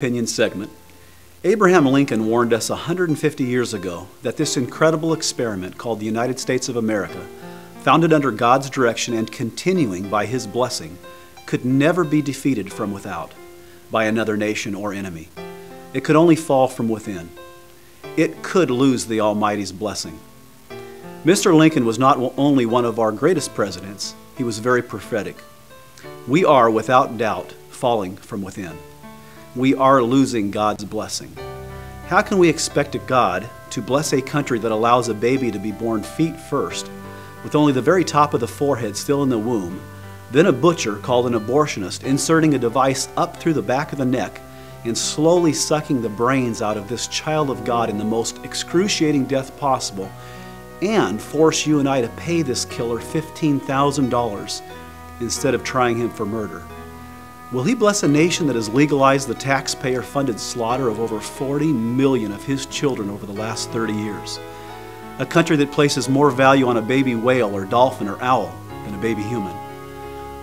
Opinion segment. Abraham Lincoln warned us 150 years ago that this incredible experiment called the United States of America, founded under God's direction and continuing by His blessing, could never be defeated from without by another nation or enemy. It could only fall from within. It could lose the Almighty's blessing. Mr. Lincoln was not only one of our greatest presidents, he was very prophetic. We are, without doubt, falling from within. We are losing God's blessing. How can we expect a God to bless a country that allows a baby to be born feet first, with only the very top of the forehead still in the womb, then a butcher called an abortionist inserting a device up through the back of the neck and slowly sucking the brains out of this child of God in the most excruciating death possible, and force you and I to pay this killer $15,000 instead of trying him for murder? Will He bless a nation that has legalized the taxpayer-funded slaughter of over 40 million of His children over the last 30 years? A country that places more value on a baby whale or dolphin or owl than a baby human.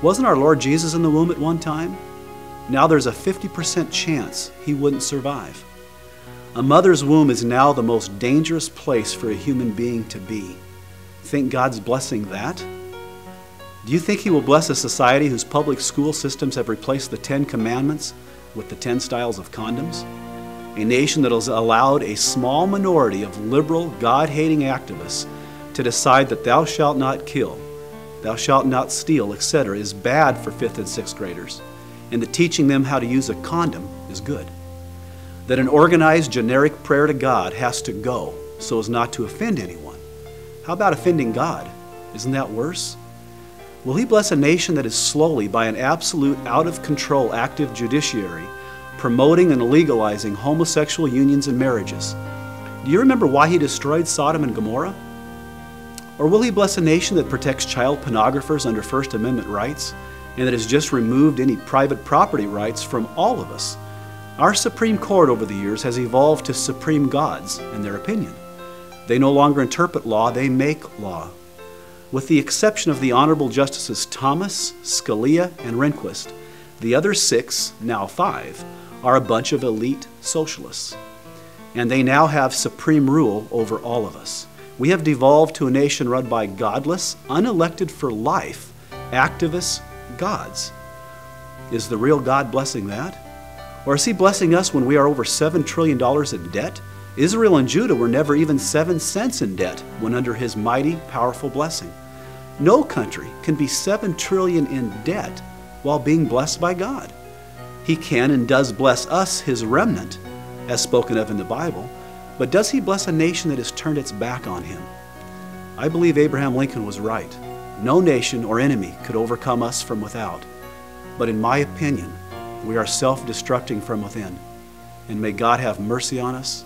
Wasn't our Lord Jesus in the womb at one time? Now there's a 50% chance He wouldn't survive. A mother's womb is now the most dangerous place for a human being to be. Think God's blessing that? Do you think He will bless a society whose public school systems have replaced the 10 Commandments with the 10 styles of condoms? A nation that has allowed a small minority of liberal, God-hating activists to decide that thou shalt not kill, thou shalt not steal, etc. is bad for 5th and 6th graders, and that teaching them how to use a condom is good. That an organized, generic prayer to God has to go so as not to offend anyone. How about offending God? Isn't that worse? Will He bless a nation that is slowly, by an absolute, out-of-control active judiciary, promoting and legalizing homosexual unions and marriages? Do you remember why He destroyed Sodom and Gomorrah? Or will He bless a nation that protects child pornographers under First Amendment rights and that has just removed any private property rights from all of us? Our Supreme Court over the years has evolved to supreme gods, in their opinion. They no longer interpret law, they make law. With the exception of the Honorable Justices Thomas, Scalia, and Rehnquist, the other 6, now 5, are a bunch of elite socialists. And they now have supreme rule over all of us. We have devolved to a nation run by godless, unelected for life, activist gods. Is the real God blessing that? Or is He blessing us when we are over $7 trillion in debt? Israel and Judah were never even 7 cents in debt when under His mighty, powerful blessing. No country can be 7 trillion in debt while being blessed by God. He can and does bless us, His remnant, as spoken of in the Bible, but does He bless a nation that has turned its back on Him? I believe Abraham Lincoln was right. No nation or enemy could overcome us from without. But in my opinion, we are self-destructing from within. And may God have mercy on us